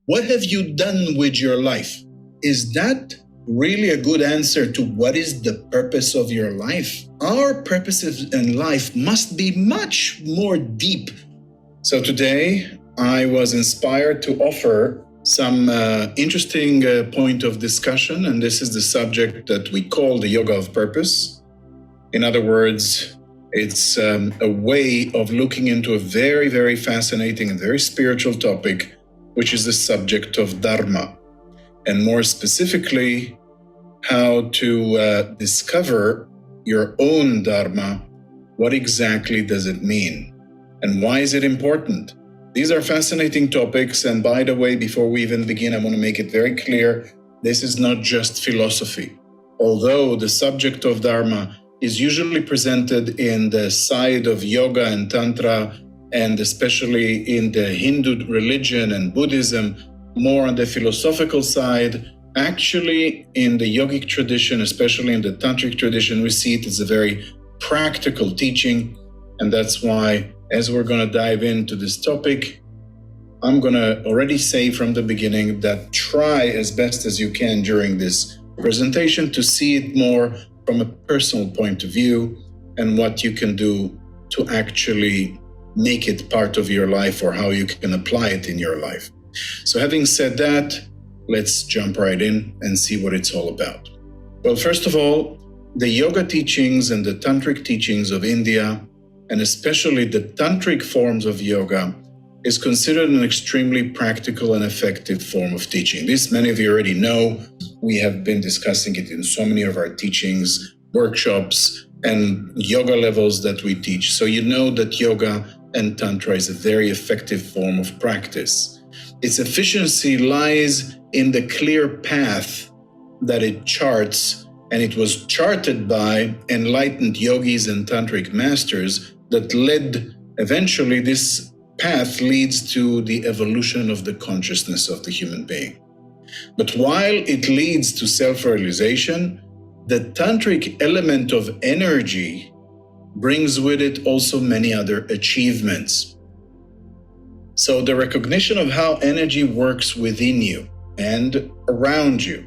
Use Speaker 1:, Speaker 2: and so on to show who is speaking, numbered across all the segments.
Speaker 1: What have you done with your life? Is that really a good answer to what is the purpose of your life? Our purposes in life must be much more deep. So today I was inspired to offer some interesting point of discussion, and this is the subject that we call the yoga of purpose. In other words, it's a way of looking into a very, very fascinating and very spiritual topic, which is the subject of Dharma. And more specifically, how to discover your own Dharma. What exactly does it mean? And why is it important? These are fascinating topics. And by the way, before we even begin, I want to make it very clear, this is not just philosophy. Although the subject of Dharma is usually presented in the side of yoga and Tantra, and especially in the Hindu religion and Buddhism, more on the philosophical side. Actually, in the yogic tradition, especially in the Tantric tradition, we see it as a very practical teaching. And that's why, as we're going to dive into this topic, I'm going to already say from the beginning that try as best as you can during this presentation to see it more from a personal point of view and what you can do to actually make it part of your life or how you can apply it in your life. So having said that, let's jump right in and see what it's all about. Well, first of all, the yoga teachings and the tantric teachings of India, and especially the tantric forms of yoga, is considered an extremely practical and effective form of teaching. This many of you already know. We have been discussing it in so many of our teachings, workshops, and yoga levels that we teach. So you know that yoga and Tantra is a very effective form of practice. Its efficiency lies in the clear path that it charts, and it was charted by enlightened yogis and tantric masters that led, eventually this path leads to the evolution of the consciousness of the human being. But while it leads to self-realization, the tantric element of energy brings with it also many other achievements. So the recognition of how energy works within you and around you,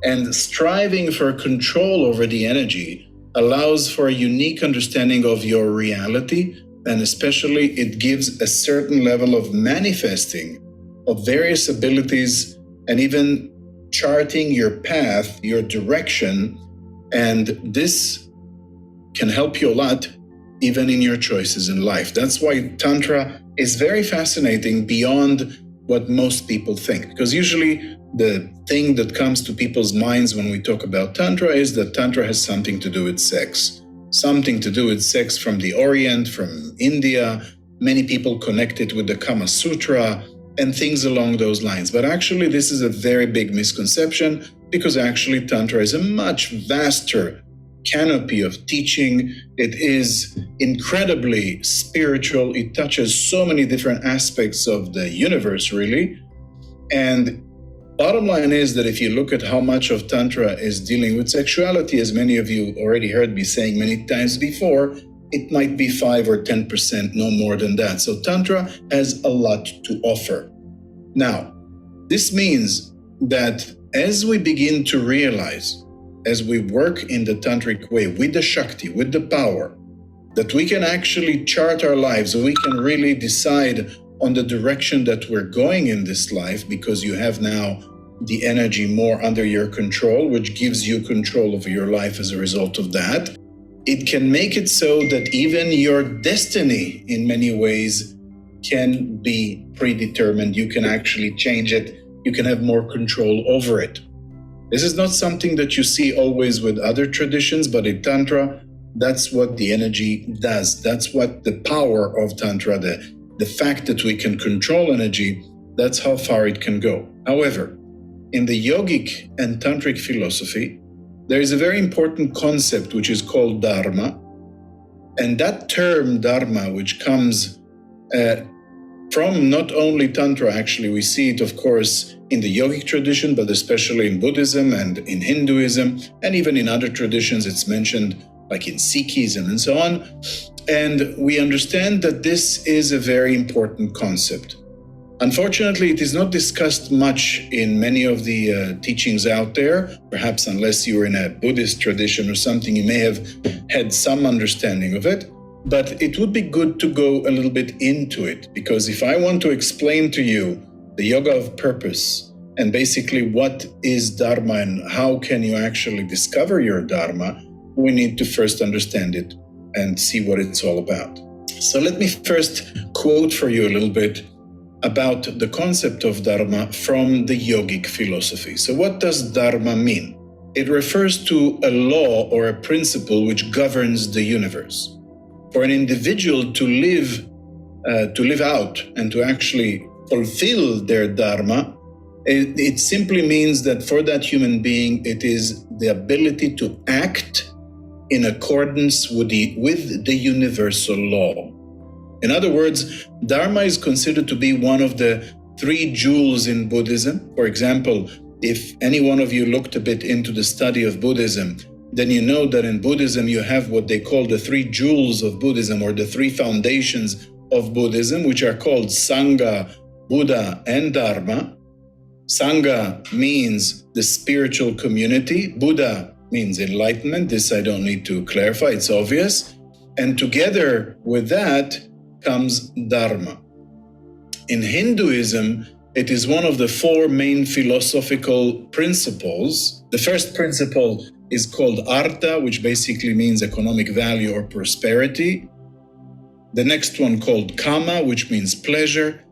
Speaker 1: and striving for control over the energy allows for a unique understanding of your reality, and especially it gives a certain level of manifesting of various abilities and even charting your path, your direction, and this can help you a lot even in your choices in life. That's why Tantra is very fascinating beyond what most people think. Because usually the thing that comes to people's minds when we talk about Tantra is that Tantra has something to do with sex. Something to do with sex from the Orient, from India. Many people connect it with the Kama Sutra and things along those lines. But actually, this is a very big misconception, because actually Tantra is a much vaster canopy of teaching. It is incredibly spiritual. It touches so many different aspects of the universe, really. And bottom line is that if you look at how much of Tantra is dealing with sexuality, as many of you already heard me saying many times before, it might be 5 or 10%, no more than that. So Tantra has a lot to offer. Now, this means that as we begin to realize, as we work in the Tantric way with the Shakti, with the power, that we can actually chart our lives, we can really decide on the direction that we're going in this life, because you have now the energy more under your control, which gives you control over your life as a result of that. It can make it so that even your destiny in many ways can be predetermined. You can actually change it. You can have more control over it. This is not something that you see always with other traditions, but in Tantra, that's what the energy does. That's what the power of Tantra, the fact that we can control energy, that's how far it can go. However, in the yogic and tantric philosophy, there is a very important concept which is called Dharma. And that term Dharma, which comes from not only Tantra, actually, we see it, of course, in the yogic tradition, but especially in Buddhism and in Hinduism, and even in other traditions, it's mentioned like in Sikhism and so on. And we understand that this is a very important concept. Unfortunately, it is not discussed much in many of the teachings out there. Perhaps unless you're in a Buddhist tradition or something, you may have had some understanding of it. But it would be good to go a little bit into it, because if I want to explain to you the yoga of purpose and basically what is Dharma and how can you actually discover your Dharma, we need to first understand it and see what it's all about. So let me first quote for you a little bit about the concept of Dharma from the yogic philosophy. So what does Dharma mean? It refers to a law or a principle which governs the universe. For an individual to live out and to actually fulfill their Dharma, it simply means that for that human being, it is the ability to act in accordance with the universal law. In other words, Dharma is considered to be one of the 3 jewels in Buddhism. For example, if any one of you looked a bit into the study of Buddhism, then you know that in Buddhism you have what they call the 3 jewels of Buddhism, or the 3 foundations of Buddhism, which are called Sangha, Buddha, and Dharma. Sangha means the spiritual community. Buddha means enlightenment. This I don't need to clarify, it's obvious. And together with that comes Dharma. In Hinduism, it is one of the 4 main philosophical principles. The first principle is called Artha, which basically means economic value or prosperity. The next one called Kama, which means pleasure.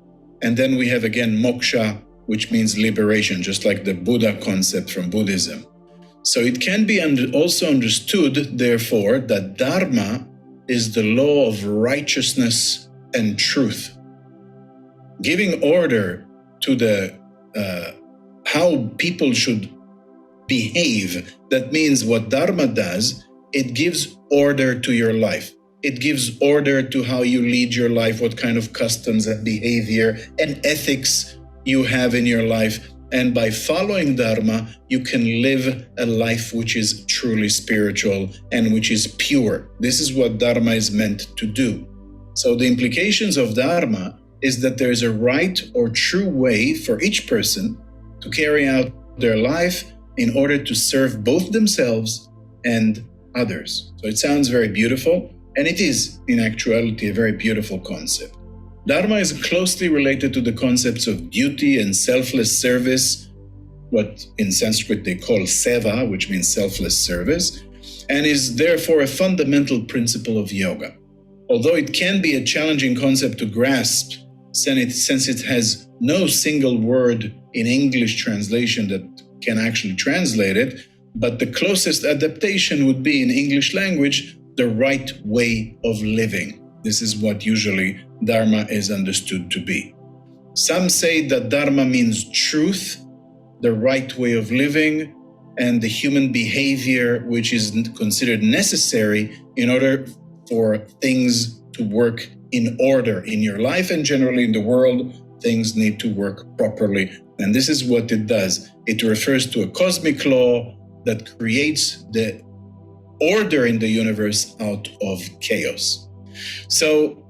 Speaker 1: And then we have again Moksha, which means liberation, just like the Buddha concept from Buddhism. So it can be also understood, therefore, that Dharma is the law of righteousness and truth, giving order to the how people should behave. That means what Dharma does, it gives order to your life. It gives order to how you lead your life, what kind of customs and behavior and ethics you have in your life. And by following Dharma, you can live a life which is truly spiritual and which is pure. This is what Dharma is meant to do. So the implications of Dharma is that there is a right or true way for each person to carry out their life in order to serve both themselves and others. So it sounds very beautiful, and it is, in actuality, a very beautiful concept. Dharma is closely related to the concepts of duty and selfless service, what in Sanskrit they call seva, which means selfless service, and is therefore a fundamental principle of yoga. Although it can be a challenging concept to grasp, since it has no single word in English translation that can actually translate it, but the closest adaptation would be in English language, the right way of living. This is what usually Dharma is understood to be. Some say that Dharma means truth, the right way of living, and the human behavior which is considered necessary in order for things to work in order in your life, and generally in the world, things need to work properly. And this is what it does. It refers to a cosmic law that creates the order in the universe out of chaos. So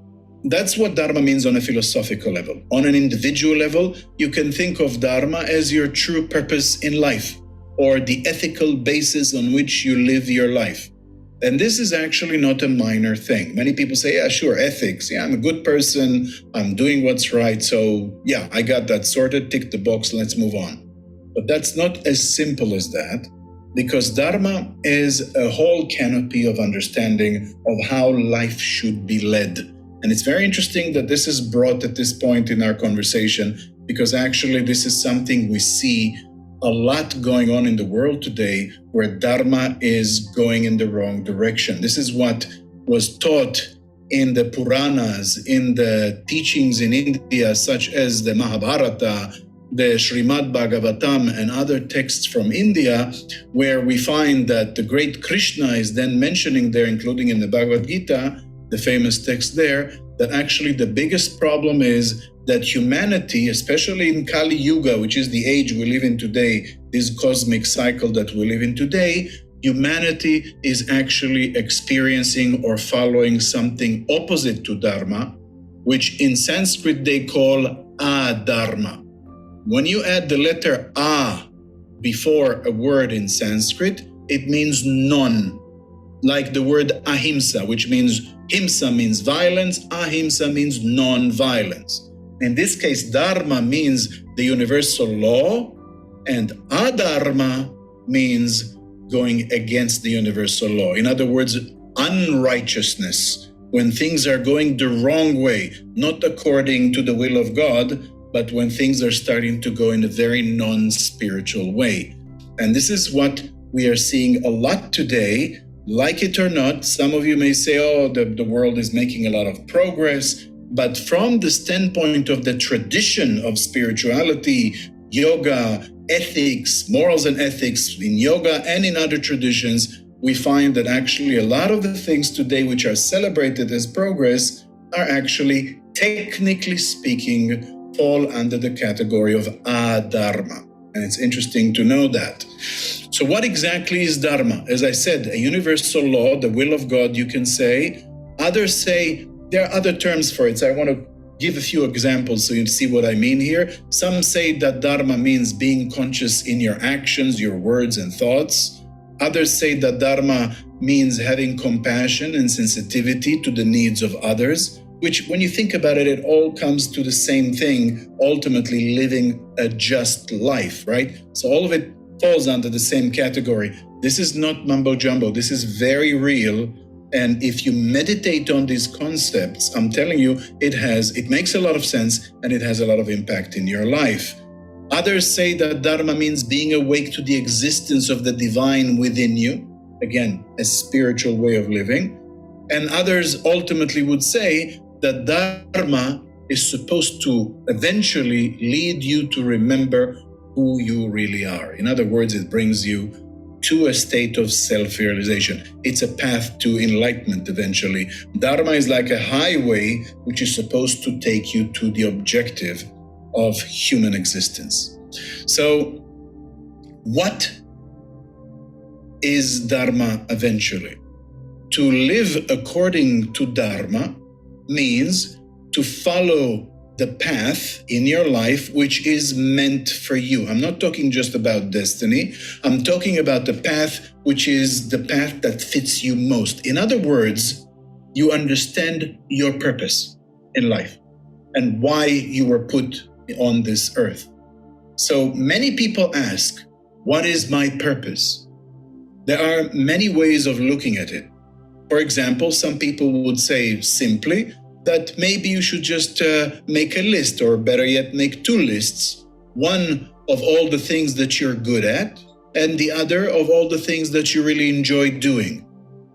Speaker 1: that's what Dharma means on a philosophical level. On an individual level, you can think of Dharma as your true purpose in life, or the ethical basis on which you live your life. And this is actually not a minor thing. Many people say, yeah, sure, ethics. Yeah, I'm a good person. I'm doing what's right. So yeah, I got that sorted. Tick the box. Let's move on. But that's not as simple as that, because Dharma is a whole canopy of understanding of how life should be led. And it's very interesting that this is brought at this point in our conversation, because actually this is something we see a lot going on in the world today, where Dharma is going in the wrong direction. This is what was taught in the Puranas, in the teachings in India, such as the Mahabharata, the Srimad Bhagavatam, and other texts from India, where we find that the great Krishna is then mentioning there, including in the Bhagavad Gita, the famous text there, that actually the biggest problem is that humanity, especially in Kali Yuga, which is the age we live in today, this cosmic cycle that we live in today, humanity is actually experiencing or following something opposite to Dharma, which in Sanskrit they call adharma. When you add the letter A before a word in Sanskrit, it means none. Like the word ahimsa, which means himsa means violence, ahimsa means non-violence. In this case, dharma means the universal law, and adharma means going against the universal law. In other words, unrighteousness, when things are going the wrong way, not according to the will of God, but when things are starting to go in a very non-spiritual way. And this is what we are seeing a lot today. Like it or not, some of you may say, oh, the world is making a lot of progress. But from the standpoint of the tradition of spirituality, yoga, ethics, morals and ethics, in yoga and in other traditions, we find that actually a lot of the things today which are celebrated as progress are actually, technically speaking, fall under the category of adharma. And it's interesting to know that. So what exactly is dharma? As I said, a universal law, the will of God, you can say. Others say, there are other terms for it. So I want to give a few examples so you see what I mean here. Some say that dharma means being conscious in your actions, your words and thoughts. Others say that dharma means having compassion and sensitivity to the needs of others, which when you think about it, it all comes to the same thing, ultimately living a just life, right? So all of it falls under the same category. This is not mumbo jumbo. This is very real. And if you meditate on these concepts, I'm telling you, it makes a lot of sense and it has a lot of impact in your life. Others say that dharma means being awake to the existence of the divine within you. Again, a spiritual way of living. And others ultimately would say that dharma is supposed to eventually lead you to remember who you really are. In other words, it brings you to a state of self-realization. It's a path to enlightenment eventually. Dharma is like a highway which is supposed to take you to the objective of human existence. So, what is Dharma eventually? To live according to Dharma means to follow the path in your life which is meant for you. I'm not talking just about destiny. I'm talking about the path which is the path that fits you most. In other words, you understand your purpose in life and why you were put on this earth. So many people ask, what is my purpose? There are many ways of looking at it. For example, some people would say simply that maybe you should just make a list, or better yet, make two lists. One of all the things that you're good at, and the other of all the things that you really enjoy doing.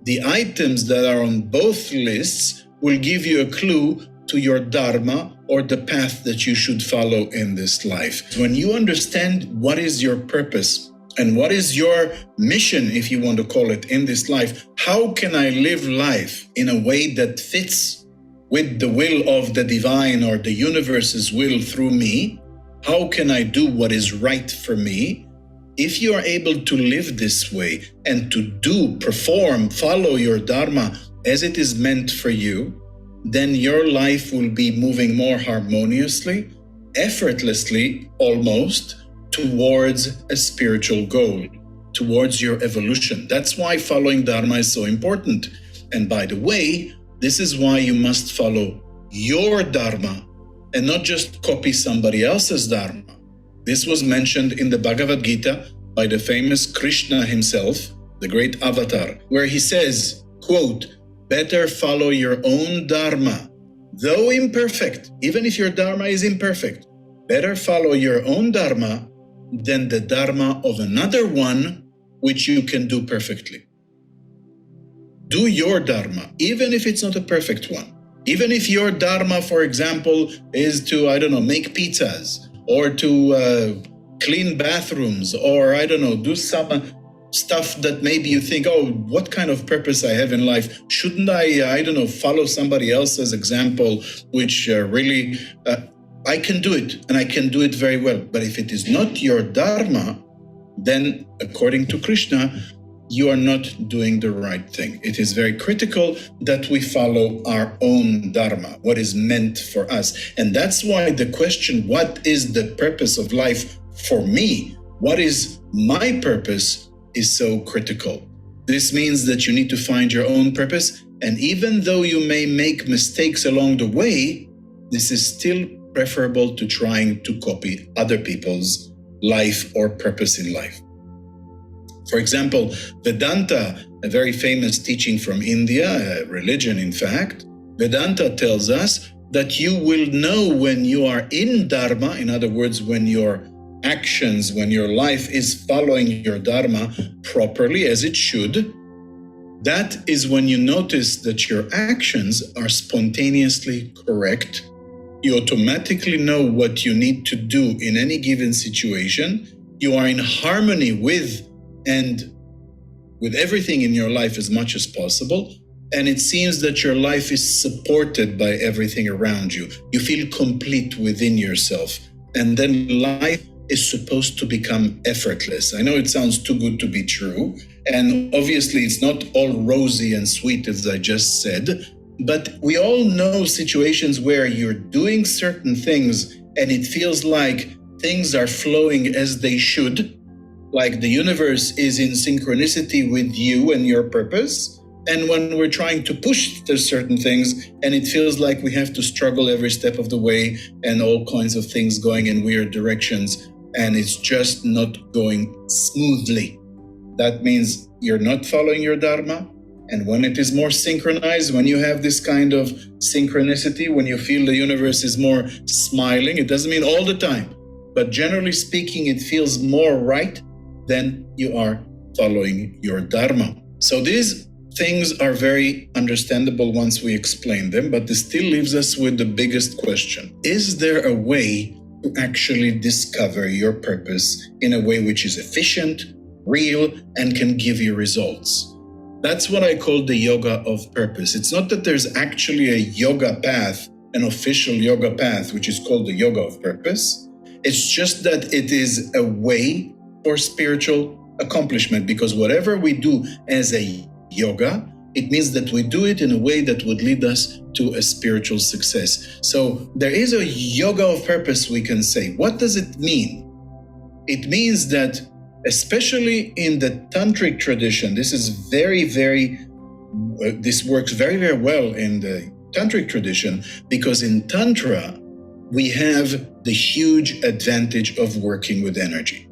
Speaker 1: The items that are on both lists will give you a clue to your dharma, or the path that you should follow in this life. When you understand what is your purpose and what is your mission, if you want to call it, in this life, how can I live life in a way that fits with the will of the divine or the universe's will through me? How can I do what is right for me? If you are able to live this way and to perform, follow your dharma as it is meant for you, then your life will be moving more harmoniously, effortlessly, almost, towards a spiritual goal, towards your evolution. That's why following Dharma is so important. And by the way, this is why you must follow your Dharma and not just copy somebody else's Dharma. This was mentioned in the Bhagavad Gita by the famous Krishna himself, the great avatar, where he says, quote, better follow your own Dharma, though imperfect, even if your Dharma is imperfect, better follow your own Dharma than the Dharma of another one which you can do perfectly. Do your Dharma, even if it's not a perfect one. Even if your Dharma, for example, is to, make pizzas, or to clean bathrooms, or, do some stuff that maybe you think, oh, what kind of purpose I have in life? Shouldn't I follow somebody else's example, which really, I can do it, and I can do it very well. But if it is not your Dharma, then according to Krishna, you are not doing the right thing. It is very critical that we follow our own Dharma, what is meant for us. And that's why the question, what is the purpose of life for me? What is my purpose is so critical. This means that you need to find your own purpose. And even though you may make mistakes along the way, this is still preferable to trying to copy other people's life or purpose in life. For example, Vedanta, a very famous teaching from India, a religion in fact, Vedanta tells us that you will know when you are in Dharma, in other words, when your actions, when your life is following your Dharma properly as it should. That is when you notice that your actions are spontaneously correct. You automatically know what you need to do in any given situation. You are in harmony with everything in your life as much as possible. And it seems that your life is supported by everything around you. You feel complete within yourself. And then life is supposed to become effortless. I know it sounds too good to be true. And obviously it's not all rosy and sweet as I just said. But we all know situations where you're doing certain things and it feels like things are flowing as they should. Like the universe is in synchronicity with you and your purpose. And when we're trying to push to certain things and it feels like we have to struggle every step of the way and all kinds of things going in weird directions and it's just not going smoothly. That means you're not following your Dharma. And when it is more synchronized, when you have this kind of synchronicity, when you feel the universe is more smiling, it doesn't mean all the time, but generally speaking, it feels more right, then you are following your Dharma. So these things are very understandable once we explain them, but this still leaves us with the biggest question. Is there a way to actually discover your purpose in a way which is efficient, real, and can give you results? That's what I call the yoga of purpose. It's not that there's actually a yoga path, an official yoga path, which is called the yoga of purpose. It's just that it is a way for spiritual accomplishment, because whatever we do as a yoga, it means that we do it in a way that would lead us to a spiritual success. So there is a yoga of purpose, we can say. What does it mean? It means that, especially in the Tantric tradition, this works very, very well in the Tantric tradition, because in Tantra, we have the huge advantage of working with energy.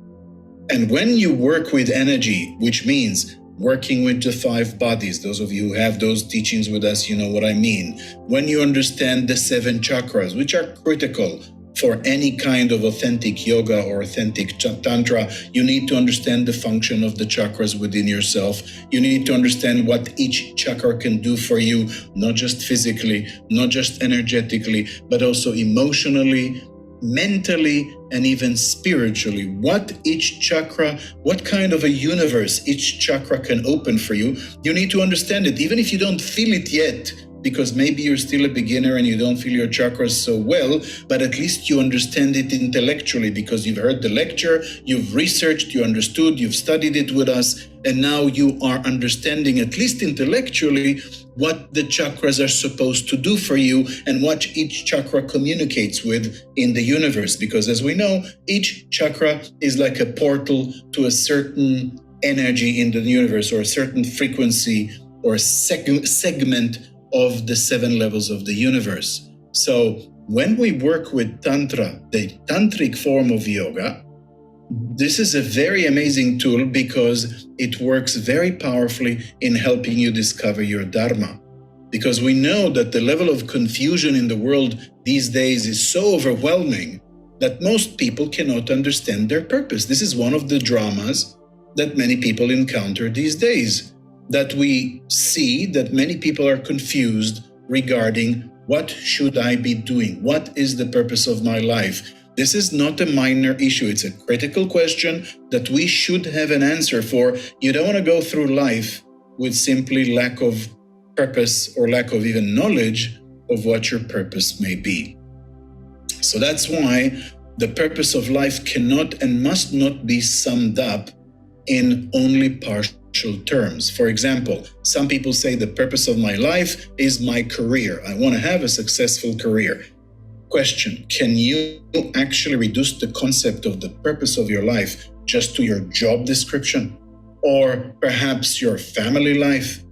Speaker 1: And when you work with energy, which means working with the 5 bodies, those of you who have those teachings with us, you know what I mean. When you understand the 7 chakras, which are critical for any kind of authentic yoga or authentic tantra, you need to understand the function of the chakras within yourself. You need to understand what each chakra can do for you, not just physically, not just energetically, but also emotionally, mentally, and even spiritually. What each chakra, what kind of a universe each chakra can open for you. You need to understand it, even if you don't feel it yet, because maybe you're still a beginner and you don't feel your chakras so well, but at least you understand it intellectually because you've heard the lecture, you've researched, you understood, you've studied it with us, and now you are understanding, at least intellectually, what the chakras are supposed to do for you and what each chakra communicates with in the universe. Because as we know, each chakra is like a portal to a certain energy in the universe, or a certain frequency or segment of the 7 levels of the universe. So when we work with Tantra, the Tantric form of yoga, this is a very amazing tool because it works very powerfully in helping you discover your Dharma. Because we know that the level of confusion in the world these days is so overwhelming that most people cannot understand their purpose. This is one of the dramas that many people encounter these days. That we see that many people are confused regarding what should I be doing? What is the purpose of my life? This is not a minor issue. It's a critical question that we should have an answer for. You don't want to go through life with simply lack of purpose or lack of even knowledge of what your purpose may be. So that's why the purpose of life cannot and must not be summed up in only partial terms. For example, some people say the purpose of my life is my career. I want to have a successful career. Question, can you actually reduce the concept of the purpose of your life just to your job description? Or perhaps your family life?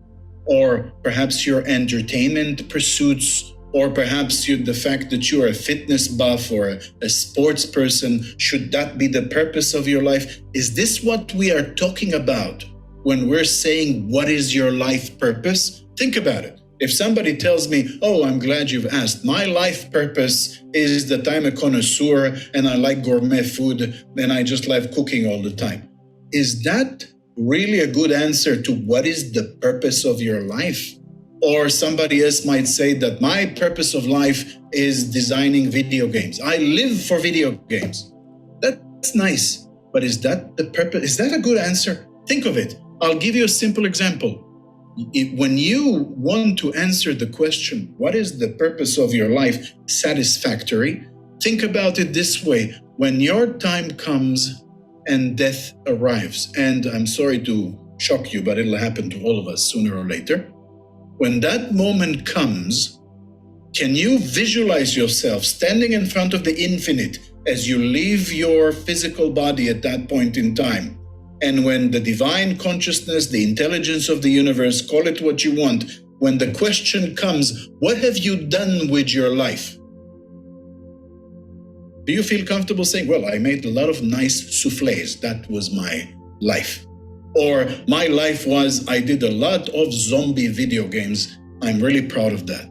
Speaker 1: Or perhaps your entertainment pursuits? Or perhaps the fact that you're a fitness buff or a sports person? Should that be the purpose of your life? Is this what we are talking about when we're saying, what is your life purpose? Think about it. If somebody tells me, oh, I'm glad you've asked, my life purpose is that I'm a connoisseur and I like gourmet food and I just love cooking all the time. Is that really a good answer to what is the purpose of your life? Or somebody else might say that my purpose of life is designing video games. I live for video games. That's nice, but is that the purpose? Is that a good answer? Think of it. I'll give you a simple example. When you want to answer the question, what is the purpose of your life satisfactory? Think about it this way. When your time comes and death arrives, and I'm sorry to shock you, but it'll happen to all of us sooner or later. When that moment comes, can you visualize yourself standing in front of the infinite as you leave your physical body at that point in time? And when the divine consciousness, the intelligence of the universe, call it what you want, when the question comes, what have you done with your life? Do you feel comfortable saying, well, I made a lot of nice soufflés. That was my life. Or my life was, I did a lot of zombie video games. I'm really proud of that.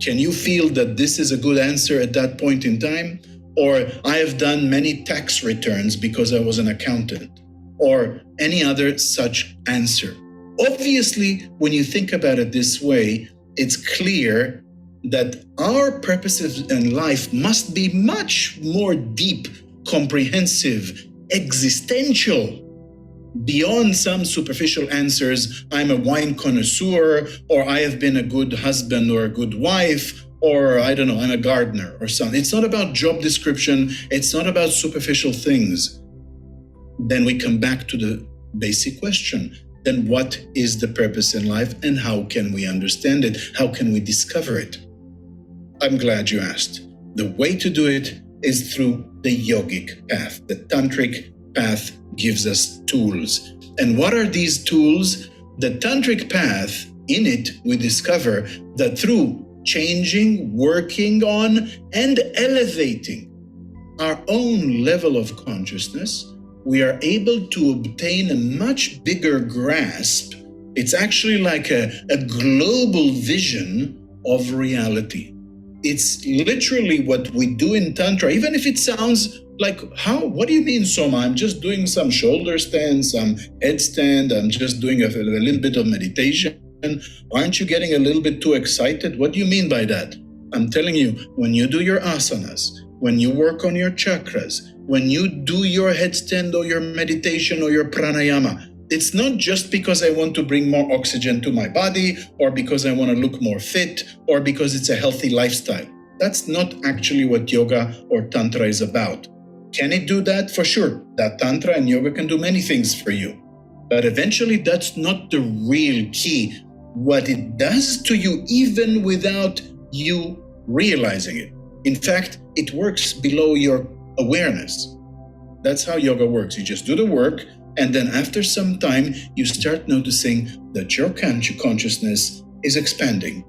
Speaker 1: Can you feel that this is a good answer at that point in time? Or I have done many tax returns because I was an accountant. Or any other such answer. Obviously, when you think about it this way, it's clear that our purposes in life must be much more deep, comprehensive, existential, beyond some superficial answers. I'm a wine connoisseur, or I have been a good husband or a good wife, or I don't know, I'm a gardener or something. It's not about job description. It's not about superficial things. Then we come back to the basic question. Then what is the purpose in life and how can we understand it? How can we discover it? I'm glad you asked. The way to do it is through the yogic path. The tantric path gives us tools. And what are these tools? The tantric path, in it, we discover that through changing, working on, and elevating our own level of consciousness, we are able to obtain a much bigger grasp. It's actually like a global vision of reality. It's literally what we do in Tantra, even if it sounds like, what do you mean, Soma? I'm just doing some shoulder stand, some headstand, I'm just doing a little bit of meditation. Aren't you getting a little bit too excited? What do you mean by that? I'm telling you, when you do your asanas, when you work on your chakras, when you do your headstand or your meditation or your pranayama, it's not just because I want to bring more oxygen to my body or because I want to look more fit or because it's a healthy lifestyle. That's not actually what yoga or tantra is about. Can it do that? For sure. That tantra and yoga can do many things for you. But eventually that's not the real key. What it does to you even without you realizing it. In fact, it works below your awareness. That's how yoga works. You just do the work, and then after some time, you start noticing that your consciousness is expanding.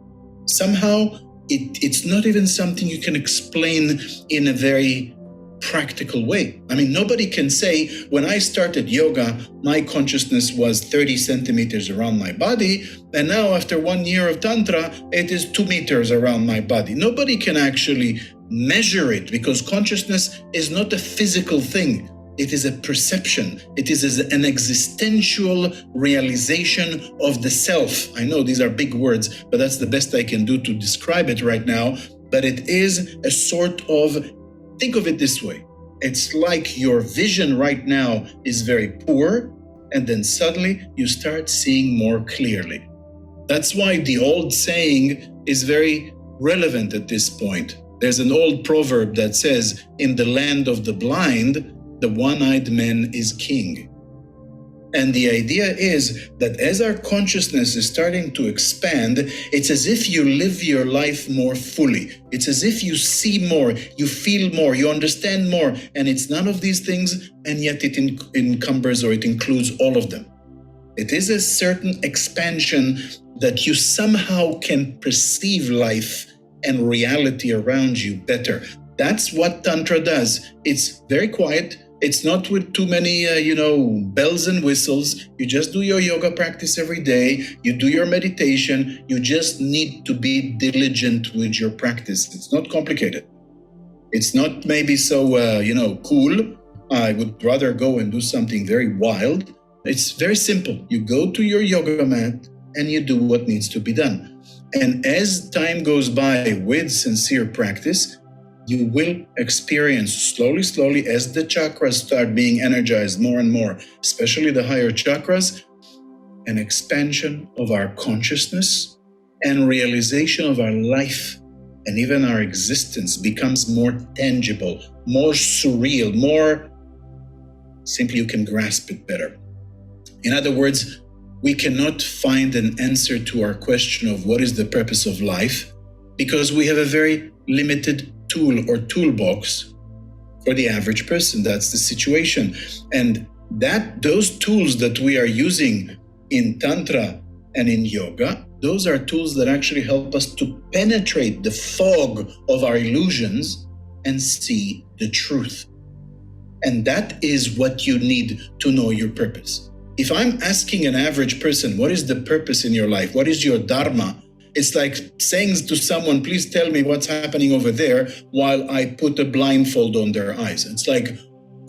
Speaker 1: Somehow, it's not even something you can explain in a very practical way. I mean, nobody can say, when I started yoga, my consciousness was 30 centimeters around my body, and now after 1 year of Tantra, it is 2 meters around my body. Nobody can actually measure it because consciousness is not a physical thing. It is a perception. It is an existential realization of the self. I know these are big words, but that's the best I can do to describe it right now. But it is a sort of, think of it this way. It's like your vision right now is very poor, and then suddenly you start seeing more clearly. That's why the old saying is very relevant at this point. There's an old proverb that says, in the land of the blind, the one-eyed man is king. And the idea is that as our consciousness is starting to expand, it's as if you live your life more fully. It's as if you see more, you feel more, you understand more. And it's none of these things, and yet it encumbers or it includes all of them. It is a certain expansion that you somehow can perceive life and reality around you better. That's what Tantra does. It's very quiet. It's not with too many, bells and whistles. You just do your yoga practice every day. You do your meditation. You just need to be diligent with your practice. It's not complicated. It's not maybe so, cool. I would rather go and do something very wild. It's very simple. You go to your yoga mat and you do what needs to be done. And as time goes by with sincere practice, you will experience slowly, as the chakras start being energized more and more, especially the higher chakras, an expansion of our consciousness and realization of our life and even our existence becomes more tangible, more surreal, more simply you can grasp it better. In other words, we cannot find an answer to our question of what is the purpose of life because we have a very limited tool or toolbox for the average person. That's the situation. And those tools that we are using in Tantra and in yoga, those are tools that actually help us to penetrate the fog of our illusions and see the truth. And that is what you need to know your purpose. If I'm asking an average person, what is the purpose in your life? What is your Dharma? It's like saying to someone, please tell me what's happening over there while I put a blindfold on their eyes. It's like,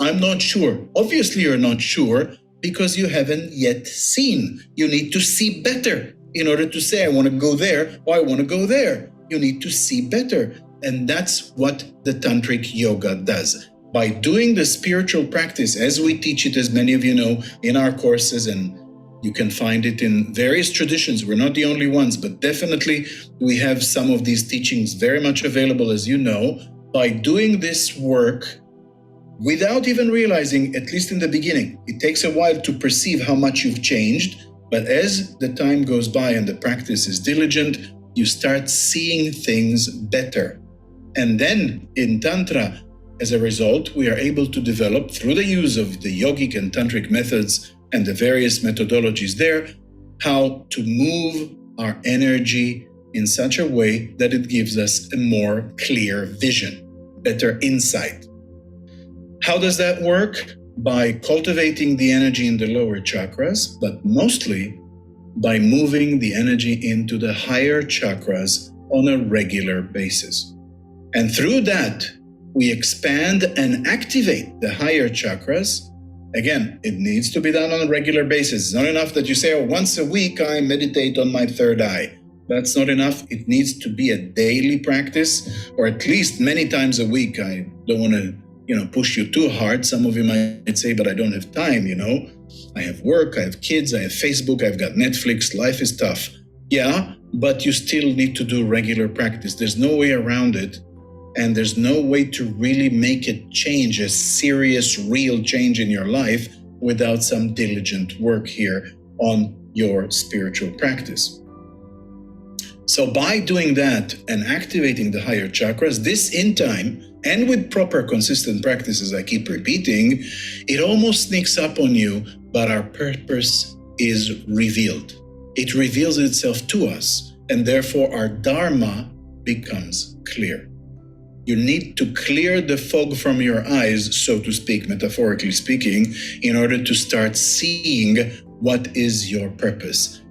Speaker 1: I'm not sure. Obviously, you're not sure because you haven't yet seen. You need to see better in order to say, I want to go there or I want to go there. You need to see better. And that's what the Tantric yoga does. By doing the spiritual practice, as we teach it, as many of you know, in our courses, and you can find it in various traditions. We're not the only ones, but definitely we have some of these teachings very much available, as you know. By doing this work, without even realizing, at least in the beginning, it takes a while to perceive how much you've changed, but as the time goes by and the practice is diligent, you start seeing things better. And then in Tantra, as a result, we are able to develop, through the use of the yogic and tantric methods and the various methodologies there, how to move our energy in such a way that it gives us a more clear vision, better insight. How does that work? By cultivating the energy in the lower chakras, but mostly by moving the energy into the higher chakras on a regular basis. And through that, we expand and activate the higher chakras. Again, it needs to be done on a regular basis. It's not enough that you say, once a week I meditate on my third eye. That's not enough. It needs to be a daily practice, or at least many times a week. I don't want to, push you too hard. Some of you might say, but I don't have time, I have work, I have kids, I have Facebook, I've got Netflix, life is tough. Yeah, but you still need to do regular practice. There's no way around it. And there's no way to really make it change, a serious, real change in your life without some diligent work here on your spiritual practice. So by doing that and activating the higher chakras, this in time and with proper consistent practices, I keep repeating, it almost sneaks up on you, but our purpose is revealed. It reveals itself to us, and therefore our Dharma becomes clear. You need to clear the fog from your eyes, so to speak, metaphorically speaking, in order to start seeing what is your purpose.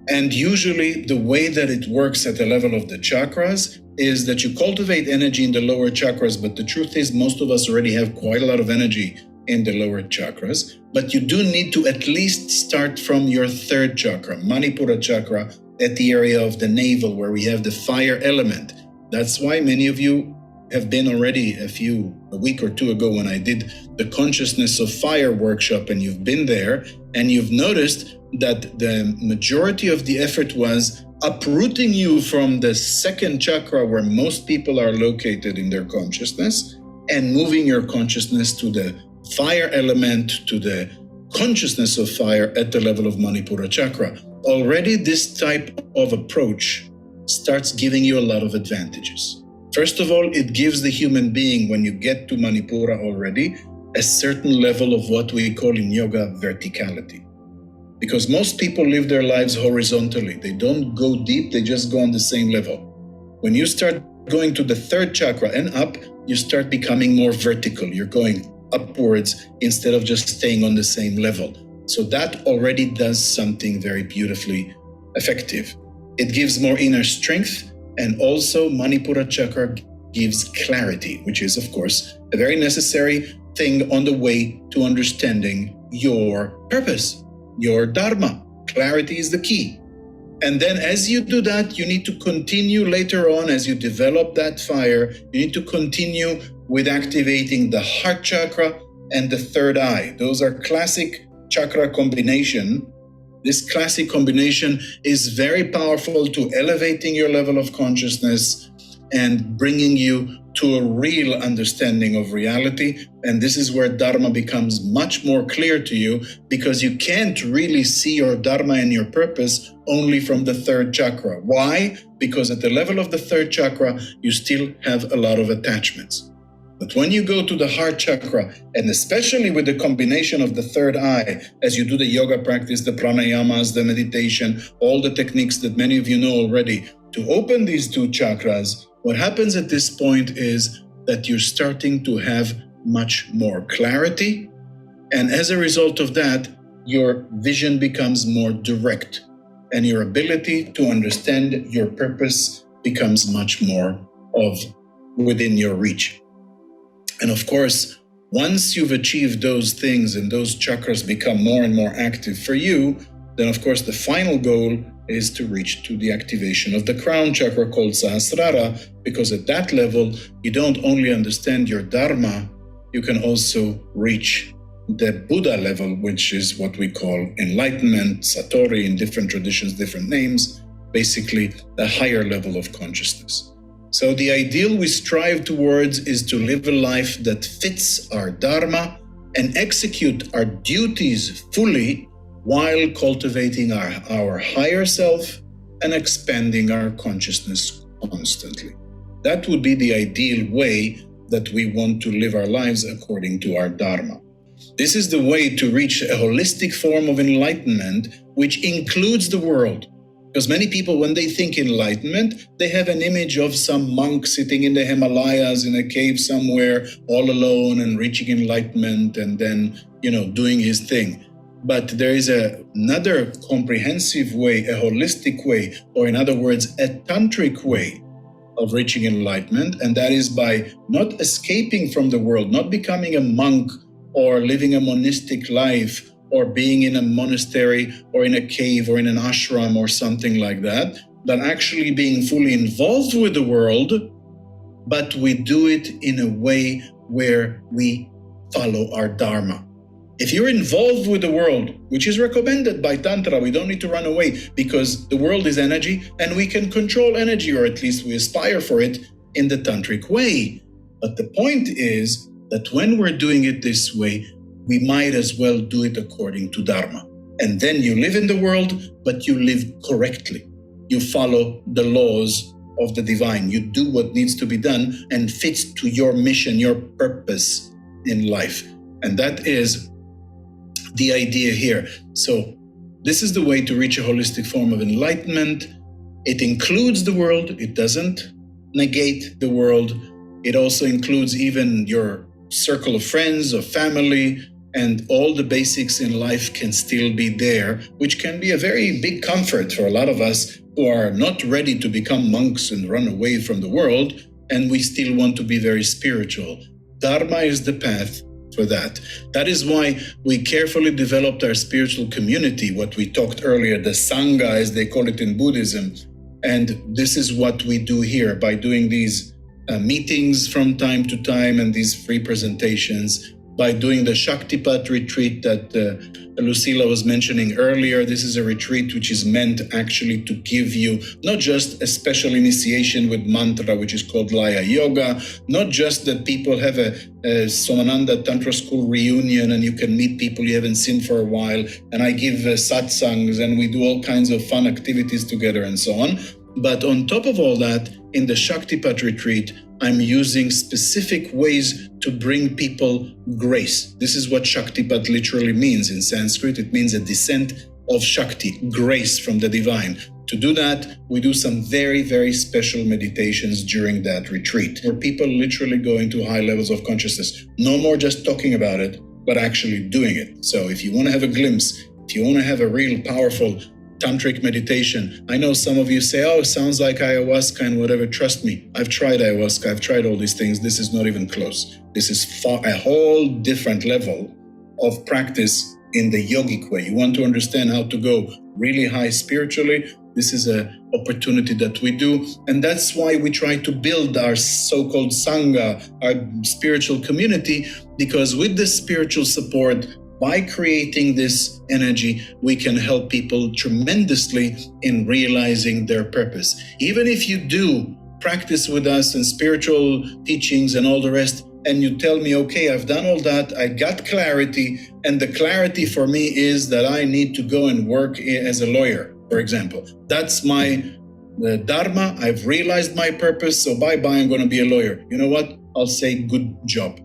Speaker 1: And usually the way that it works at the level of the chakras is that you cultivate energy in the lower chakras, but the truth is most of us already have quite a lot of energy in the lower chakras. But you do need to at least start from your third chakra, Manipura chakra, at the area of the navel where we have the fire element. That's why many of you have been already a week or two ago when I did the Consciousness of Fire workshop, and you've been there and you've noticed that the majority of the effort was uprooting you from the second chakra where most people are located in their consciousness and moving your consciousness to the fire element, to the consciousness of fire at the level of Manipura chakra. Already this type of approach starts giving you a lot of advantages. First of all, it gives the human being, when you get to Manipura already, a certain level of what we call in yoga verticality. Because most people live their lives horizontally. They don't go deep, they just go on the same level. When you start going to the third chakra and up, you start becoming more vertical. You're going upwards instead of just staying on the same level. So that already does something very beautifully effective. It gives more inner strength, and also Manipura chakra gives clarity, which is, of course, a very necessary thing on the way to understanding your purpose, your Dharma. Clarity is the key. And then as you do that, you need to continue later on, as you develop that fire, you need to continue with activating the heart chakra and the third eye. Those are classic chakra combination. This classic combination is very powerful to elevating your level of consciousness and bringing you to a real understanding of reality. And this is where Dharma becomes much more clear to you, because you can't really see your Dharma and your purpose only from the third chakra. Why? Because at the level of the third chakra, you still have a lot of attachments. But when you go to the heart chakra, and especially with the combination of the third eye, as you do the yoga practice, the pranayamas, the meditation, all the techniques that many of you know already, to open these two chakras, what happens at this point is that you're starting to have much more clarity. And as a result of that, your vision becomes more direct, and your ability to understand your purpose becomes much more of within your reach. And of course, once you've achieved those things and those chakras become more and more active for you, then of course the final goal is to reach to the activation of the crown chakra called Sahasrara, because at that level, you don't only understand your Dharma, you can also reach the Buddha level, which is what we call enlightenment, Satori, in different traditions, different names, basically a higher level of consciousness. So the ideal we strive towards is to live a life that fits our Dharma and execute our duties fully while cultivating our higher self and expanding our consciousness constantly. That would be the ideal way that we want to live our lives according to our Dharma. This is the way to reach a holistic form of enlightenment, which includes the world. Because many people, when they think enlightenment, they have an image of some monk sitting in the Himalayas in a cave somewhere all alone and reaching enlightenment and then, doing his thing. But there is another comprehensive way, a holistic way, or in other words, a tantric way of reaching enlightenment. And that is by not escaping from the world, not becoming a monk or living a monastic life, or being in a monastery or in a cave or in an ashram or something like that, but actually being fully involved with the world, but we do it in a way where we follow our Dharma. If you're involved with the world, which is recommended by Tantra, we don't need to run away, because the world is energy and we can control energy, or at least we aspire for it in the Tantric way. But the point is that when we're doing it this way, we might as well do it according to Dharma. And then you live in the world, but you live correctly. You follow the laws of the divine. You do what needs to be done and fits to your mission, your purpose in life. And that is the idea here. So this is the way to reach a holistic form of enlightenment. It includes the world. It doesn't negate the world. It also includes even your circle of friends or family, and all the basics in life can still be there, which can be a very big comfort for a lot of us who are not ready to become monks and run away from the world, and we still want to be very spiritual. Dharma is the path for that. That is why we carefully developed our spiritual community, what we talked earlier, the Sangha, as they call it in Buddhism. And this is what we do here by doing these meetings from time to time and these free presentations. by doing the Shaktipat retreat that Lucila was mentioning earlier. This is a retreat which is meant actually to give you not just a special initiation with mantra, which is called Laya Yoga, not just that people have a Somananda Tantra School reunion and you can meet people you haven't seen for a while, and I give satsangs and we do all kinds of fun activities together and so on. But on top of all that, in the Shaktipat retreat, I'm using specific ways to bring people grace. This is what Shaktipat literally means in Sanskrit. It means a descent of Shakti, grace from the divine. To do that, we do some very, very special meditations during that retreat, where people literally go into high levels of consciousness. No more just talking about it, but actually doing it. So if you want to have a glimpse, if you want to have a real powerful Tantric meditation. I know some of you say, oh, it sounds like ayahuasca and whatever. Trust me, I've tried ayahuasca. I've tried all these things. This is not even close. This is a whole different level of practice in the yogic way. You want to understand how to go really high spiritually. This is an opportunity that we do. And that's why we try to build our so-called Sangha, our spiritual community, because with this spiritual support, by creating this energy, we can help people tremendously in realizing their purpose. Even if you do practice with us and spiritual teachings and all the rest, and you tell me, okay, I've done all that, I got clarity, and the clarity for me is that I need to go and work as a lawyer, for example. That's my Dharma. I've realized my purpose, so bye-bye, I'm going to be a lawyer. You know what? I'll say good job.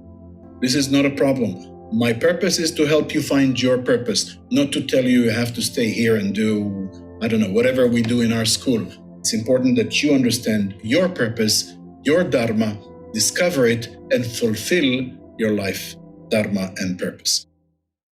Speaker 1: This is not a problem. My purpose is to help you find your purpose, not to tell you you have to stay here and do, I don't know, whatever we do in our school. It's important that you understand your purpose, your Dharma, discover it, and fulfill your life, Dharma, and purpose.